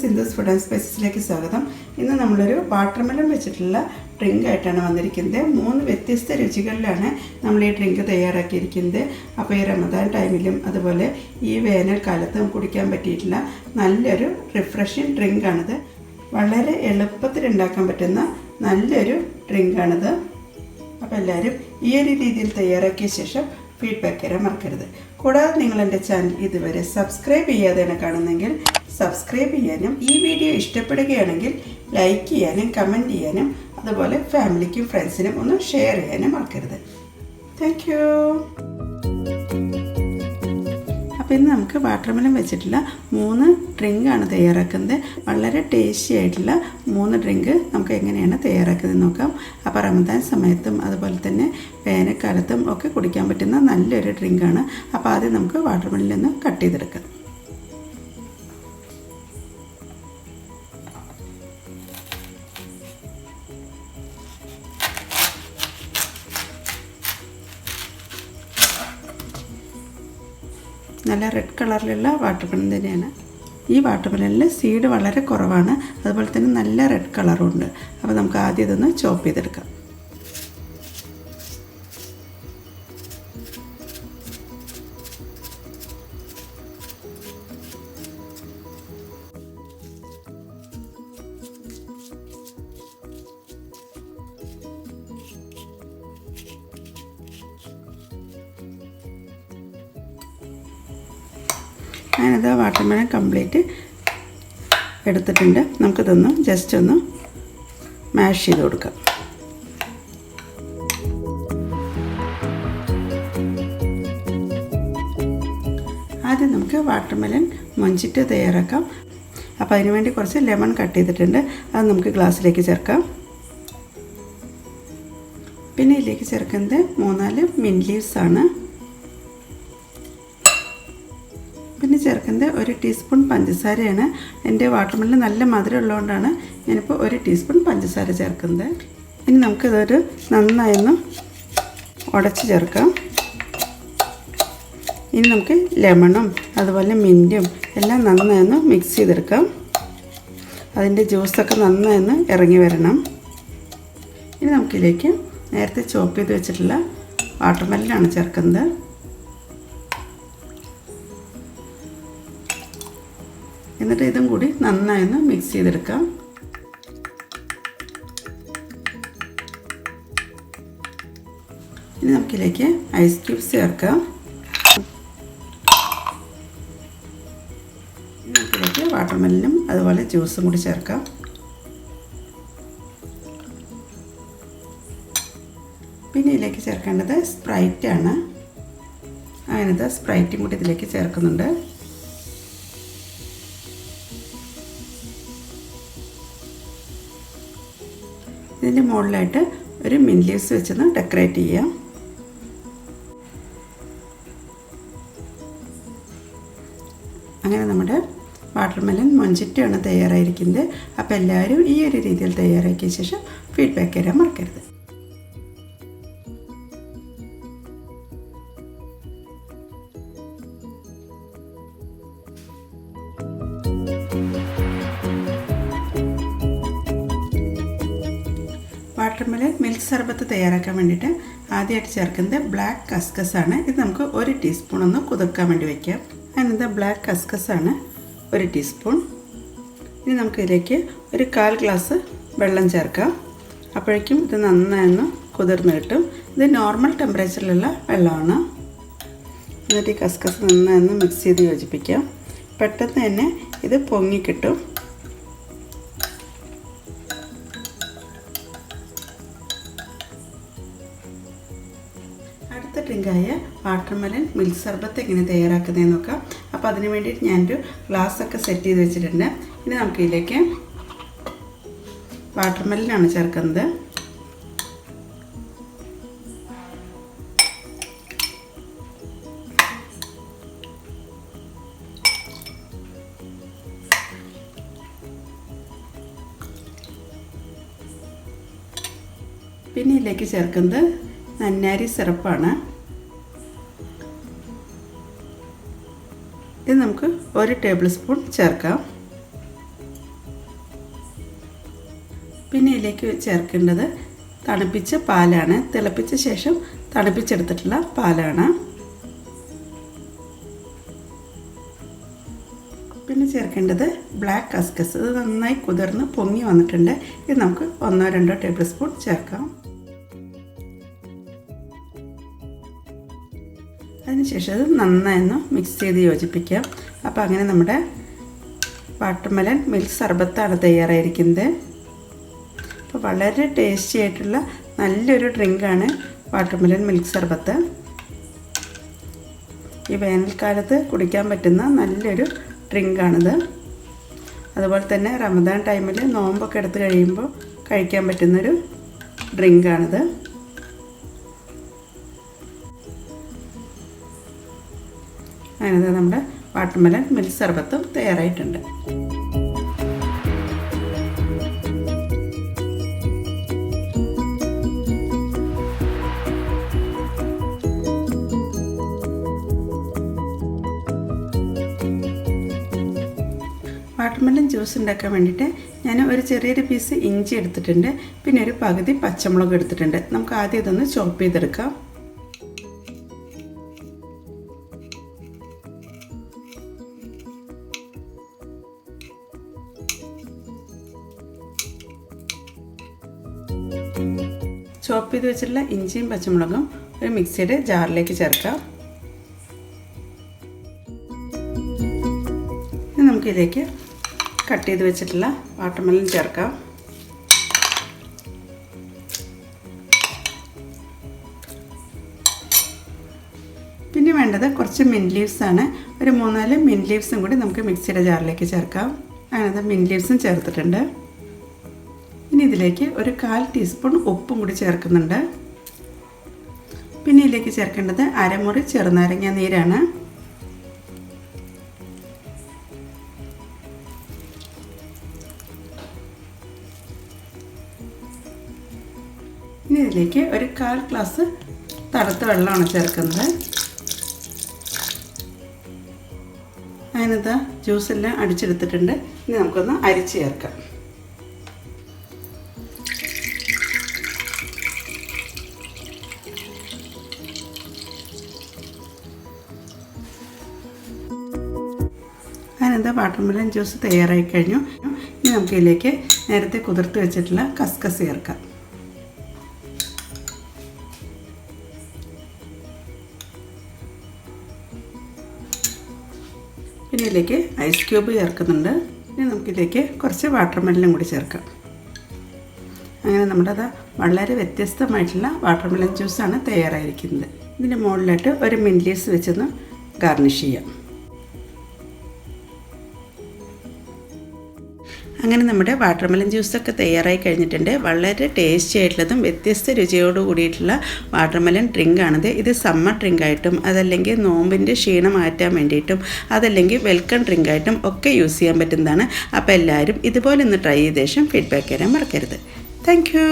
Sindhu's food and സ്പൈസസിലേക്ക് സ്വാഗതം. ഇന്ന് നമ്മളൊരു വാട്ടർമെലൺ വെച്ചിട്ടുള്ള ഡ്രിങ്ക് ആയിട്ടാണ് വന്നിരിക്കുന്നത്. 3 വ്യത്യസ്ത രുചികളിലാണ് നമ്മൾ ഈ ഡ്രിങ്ക് തയ്യാറാക്കിയിരിക്കുന്നത്. അപ്പോൾ ഈ റമദാൻ ടൈമിലും അതുപോലെ ഈ വേനൽക്കാലത്തും കുടിക്കാൻ പറ്റിയിട്ടുള്ള നല്ലൊരു റിഫ്രഷിങ് ഡ്രിങ്കാണിത്. വളരെ എളുപ്പത്തിൽ ഉണ്ടാക്കാൻ പറ്റുന്ന നല്ലൊരു ഡ്രിങ്കാണിത്. അപ്പോൾ എല്ലാവരും ഈ ഒരു രീതിയിൽ തയ്യാറാക്കിയ ശേഷം ഫീഡ്ബാക്ക് തരാൻ മറക്കരുത്. കൂടാതെ നിങ്ങൾ എൻ്റെ ചാനൽ ഇതുവരെ സബ്സ്ക്രൈബ് ചെയ്യാതെയാണ് കാണുന്നതെങ്കിൽ സബ്സ്ക്രൈബ് ചെയ്യാനും ഈ വീഡിയോ ഇഷ്ടപ്പെടുകയാണെങ്കിൽ ലൈക്ക് ചെയ്യാനും കമൻറ്റ് ചെയ്യാനും അതുപോലെ ഫാമിലിക്കും ഫ്രണ്ട്സിനും ഒന്ന് ഷെയർ ചെയ്യാനും മറക്കരുത്. Thank you. അപ്പോൾ ഇന്ന് നമുക്ക് വാട്ടർമെലൺ വെച്ചിട്ടുള്ള 3 ഡ്രിങ്കാണ് തയ്യാറാക്കുന്നത്. വളരെ ടേസ്റ്റി ആയിട്ടുള്ള 3 ഡ്രിങ്ക് നമുക്ക് എങ്ങനെയാണ് തയ്യാറാക്കുന്നത് നോക്കാം. അപ്പോൾ റമദാൻ സമയത്തും അതുപോലെ തന്നെ വേനൽക്കാലത്തും ഒക്കെ കുടിക്കാൻ പറ്റുന്ന നല്ലൊരു ഡ്രിങ്കാണ്. അപ്പോൾ ആദ്യം നമുക്ക് വാട്ടർമെലണിൽ നിന്ന് കട്ട് ചെയ്തെടുക്കാം. നല്ല റെഡ് കളറിലുള്ള വാട്ടർമെലൺ തന്നെയാണ്. ഈ വാട്ടർമെലണിൽ സീഡ് വളരെ കുറവാണ്, അതുപോലെ തന്നെ നല്ല റെഡ് കളറും ഉണ്ട്. അപ്പോൾ നമുക്ക് ആദ്യം ഇതൊന്ന് ചോപ്പ് ചെയ്തെടുക്കാം. ഞാനത് വാട്ടർമെലൺ കംപ്ലീറ്റ് എടുത്തിട്ടുണ്ട്. നമുക്കിതൊന്ന് ജസ്റ്റ് ഒന്ന് മാഷ് ചെയ്ത് കൊടുക്കാം. ആദ്യം നമുക്ക് വാട്ടർമെലൺ മൊഞ്ചിറ്റോ തയ്യാറാക്കാം. അപ്പോൾ അതിനുവേണ്ടി കുറച്ച് ലെമൺ കട്ട് ചെയ്തിട്ടുണ്ട്. അത് നമുക്ക് ഗ്ലാസ്സിലേക്ക് ചേർക്കാം. പിന്നെ ഇതിലേക്ക് ചേർക്കുന്നത് 3-4 മിൻറ്റ് ലീവ്സാണ്. പിന്നെ ചേർക്കുന്നത് 1 ടീസ്പൂൺ പഞ്ചസാരയാണ്. എൻ്റെ വാട്ടർമെലൺ നല്ല മധുരം ഉള്ളതുകൊണ്ടാണ് ഞാനിപ്പോൾ 1 ടീസ്പൂൺ പഞ്ചസാര ചേർക്കുന്നത്. ഇനി നമുക്കിതൊരു നന്നായൊന്ന് ഉടച്ച് ചേർക്കാം. ഇനി നമുക്ക് ലെമണും അതുപോലെ മിൻറ്റും എല്ലാം നന്നായൊന്ന് മിക്സ് ചെയ്തെടുക്കാം. അതിൻ്റെ ജ്യൂസൊക്കെ നന്നായൊന്ന് ഇറങ്ങി വരണം. ഇനി നമുക്കിതിലേക്ക് നേരത്തെ ചോപ്പ് ചെയ്ത് വെച്ചിട്ടുള്ള വാട്ടർമെലനാണ് ചേർക്കുന്നത്. എന്നിട്ട് ഇതും കൂടി നന്നായൊന്ന് മിക്സ് ചെയ്തെടുക്കാം. ഇനി നമുക്കിതിലേക്ക് ഐസ് ക്യൂബ്സ് ചേർക്കാം. നമുക്കിതിലേക്ക് വാട്ടർമെലനും അതുപോലെ ജ്യൂസും കൂടി ചേർക്കാം. പിന്നെ ഇതിലേക്ക് ചേർക്കേണ്ടത് സ്പ്രൈറ്റാണ്. അങ്ങനത്തെ സ്പ്രൈറ്റും കൂടി ഇതിലേക്ക് ചേർക്കുന്നുണ്ട്. ഇതിൻ്റെ മുകളിലായിട്ട് 1 മിൻറ്റ് ലീവ്സ് വെച്ചൊന്ന് ഡെക്കറേറ്റ് ചെയ്യാം. അങ്ങനെ നമ്മുടെ വാട്ടർമെലൺ മൊഞ്ചിറ്റോ ആണ് തയ്യാറായിരിക്കുന്നത്. അപ്പോൾ എല്ലാവരും ഈ ഒരു രീതിയിൽ തയ്യാറാക്കിയ ശേഷം ഫീഡ്ബാക്ക് തരാൻ മറക്കരുത്. വാട്ടർമെലൺ മിൽക്ക് സർബത്ത് തയ്യാറാക്കാൻ വേണ്ടിയിട്ട് ആദ്യമായിട്ട് ചേർക്കുന്നത് ബ്ലാക്ക് കസ്കസ് ആണ്. ഇത് നമുക്ക് 1 ടീസ്പൂൺ ഒന്ന് കുതിർക്കാൻ വേണ്ടി വയ്ക്കാം. അതിനകത്ത് ബ്ലാക്ക് കസ്കസ് ആണ് 1 ടീസ്പൂൺ. ഇനി നമുക്കിതിലേക്ക് 1/4 ഗ്ലാസ് വെള്ളം ചേർക്കാം. അപ്പോഴേക്കും ഇത് നന്നായൊന്ന് കുതിർന്ന് കിട്ടും. ഇത് നോർമൽ ടെമ്പറേച്ചറിലുള്ള വെള്ളമാണ്. എന്നിട്ട് ഈ കസ്കസ് നന്നായൊന്ന് മിക്സ് ചെയ്ത് യോജിപ്പിക്കാം. പെട്ടെന്ന് തന്നെ ഇത് പൊങ്ങിക്കിട്ടും. അടുത്ത ഡ്രിങ്കായ വാട്ടർമെലൺ മിൽക്ക് സർബത്ത് എങ്ങനെ തയ്യാറാക്കുന്നതെന്ന് നോക്കാം. അപ്പോൾ അതിന് വേണ്ടിയിട്ട് ഞാനൊരു ഗ്ലാസ്സൊക്കെ സെറ്റ് ചെയ്ത് വെച്ചിട്ടുണ്ട്. ഇനി നമുക്കിതിലേക്ക് വാട്ടർമെലനാണ് ചേർക്കുന്നത്. പിന്നെ ഇതിലേക്ക് ചേർക്കുന്നത് നന്നാരി സിറപ്പാണ്. ഇത് നമുക്ക് 1 ടേബിൾ സ്പൂൺ ചേർക്കാം. പിന്നെ ഇതിലേക്ക് ചേർക്കേണ്ടത് തണുപ്പിച്ച പാലാണ്. തിളപ്പിച്ച ശേഷം തണുപ്പിച്ചെടുത്തിട്ടുള്ള പാലാണ്. പിന്നെ ചേർക്കേണ്ടത് ബ്ലാക്ക് കസ്കസ്. ഇത് നന്നായി കുതിർന്ന് പൊങ്ങി വന്നിട്ടുണ്ട്. ഇത് നമുക്ക് 1-2 ടേബിൾ സ്പൂൺ ചേർക്കാം. അതിനുശേഷം അത് നന്നായി ഒന്ന് മിക്സ് ചെയ്ത് യോജിപ്പിക്കാം. അപ്പോൾ അങ്ങനെ നമ്മുടെ വാട്ടർമെലൺ മിൽക്ക് സർബത്താണ് തയ്യാറായിരിക്കുന്നത്. അപ്പോൾ വളരെ ടേസ്റ്റി ആയിട്ടുള്ള നല്ലൊരു ഡ്രിങ്കാണ് വാട്ടർമെലൺ മിൽക്ക് സർബത്ത്. ഈ വേനൽക്കാലത്ത് കുടിക്കാൻ പറ്റുന്ന നല്ലൊരു ഡ്രിങ്കാണിത്. അതുപോലെ തന്നെ റമദാൻ ടൈമിൽ നോമ്പൊക്കെ എടുത്ത് കഴിയുമ്പോൾ കഴിക്കാൻ പറ്റുന്നൊരു ഡ്രിങ്കാണിത്. അങ്ങനെ നമ്മുടെ വാട്ടർമെലൺ മിൽക്ക് സർബത്തും തയ്യാറായിട്ടുണ്ട്. വാട്ടർമെലൺ ജ്യൂസ് ഉണ്ടാക്കാൻ വേണ്ടിയിട്ട് ഞാൻ ഒരു ചെറിയൊരു പീസ് ഇഞ്ചി എടുത്തിട്ടുണ്ട്. പിന്നെ ഒരു പകുതി പച്ചമുളക് എടുത്തിട്ടുണ്ട്. നമുക്ക് ആദ്യം ഇതൊന്ന് ചോപ്പ് ചെയ്തെടുക്കാം. ചോപ്പ് ചെയ്ത് വെച്ചിട്ടുള്ള ഇഞ്ചിയും പച്ചമുളകും ഒരു മിക്സിയുടെ ജാറിലേക്ക് ചേർക്കാം. ഇനി നമുക്കിതിലേക്ക് കട്ട് ചെയ്ത് വെച്ചിട്ടുള്ള വാട്ടർമെലൺ ചേർക്കാം. പിന്നെ വേണ്ടത് കുറച്ച് മിൻറ്റ് ലീവ്സാണ്. ഒരു 3-4 മിൻറ്റ് ലീവ്സും കൂടി നമുക്ക് മിക്സിയുടെ ജാറിലേക്ക് ചേർക്കാം. അങ്ങനെ മിൻറ്റ് ലീവ്സും ചേർത്തിട്ടുണ്ട്. ഇനി ഇതിലേക്ക് ഒരു 1/4 ടീസ്പൂൺ ഉപ്പും കൂടി ചേർക്കുന്നുണ്ട്. പിന്നെ ഇതിലേക്ക് ചേർക്കേണ്ടത് അരമുറി ചെറുനാരങ്ങ നീരാണ്. ഇനി ഇതിലേക്ക് ഒരു 1/4 ഗ്ലാസ് തണുത്ത വെള്ളമാണ് ചേർക്കുന്നത്. അതിനകത്ത് ജ്യൂസെല്ലാം അടിച്ചെടുത്തിട്ടുണ്ട്. ഇനി നമുക്കൊന്ന് അരിച്ച് ചേർക്കാം. അതിനകത്ത് വാട്ടർമെലൺ ജ്യൂസ് തയ്യാറായി കഴിഞ്ഞു. ഇനി നമുക്കിതിലേക്ക് നേരത്തെ കുതിർത്ത് വെച്ചിട്ടുള്ള കസ്കസ് ചേർക്കാം. പിന്നെ ഇതിലേക്ക് ഐസ് ക്യൂബ് ചേർക്കുന്നുണ്ട്. ഇനി നമുക്കിതിലേക്ക് കുറച്ച് വാട്ടർമെലനും കൂടി ചേർക്കാം. അങ്ങനെ നമ്മുടെ വളരെ വ്യത്യസ്തമായിട്ടുള്ള വാട്ടർമെലൺ ജ്യൂസാണ് തയ്യാറായിരിക്കുന്നത്. ഇതിൻ്റെ മുകളിലായിട്ട് ഒരു മിൻറ്റ് ലീവ്സ് വെച്ചൊന്ന് ഗാർണിഷ് ചെയ്യാം. അങ്ങനെ നമ്മുടെ വാട്ടർമെലൺ ജ്യൂസൊക്കെ തയ്യാറായി കഴിഞ്ഞിട്ടുണ്ട്. വളരെ ടേസ്റ്റി ആയിട്ടുള്ളതും വ്യത്യസ്ത രുചിയോട് കൂടിയിട്ടുള്ള വാട്ടർമെലൺ ഡ്രിങ്കാണിത്. ഇത് സമ്മർ ഡ്രിങ്കായിട്ടും അതല്ലെങ്കിൽ നോമ്പിൻ്റെ ക്ഷീണം മാറ്റാൻ വേണ്ടിയിട്ടും അതല്ലെങ്കിൽ വെൽക്കം ഡ്രിങ്കായിട്ടും ഒക്കെ യൂസ് ചെയ്യാൻ പറ്റുന്നതാണ്. അപ്പോൾ എല്ലാവരും ഇതുപോലെ ഒന്ന് ട്രൈ ചെയ്ത ശേഷം ഫീഡ്ബാക്ക് തരാൻ മറക്കരുത്. Thank you.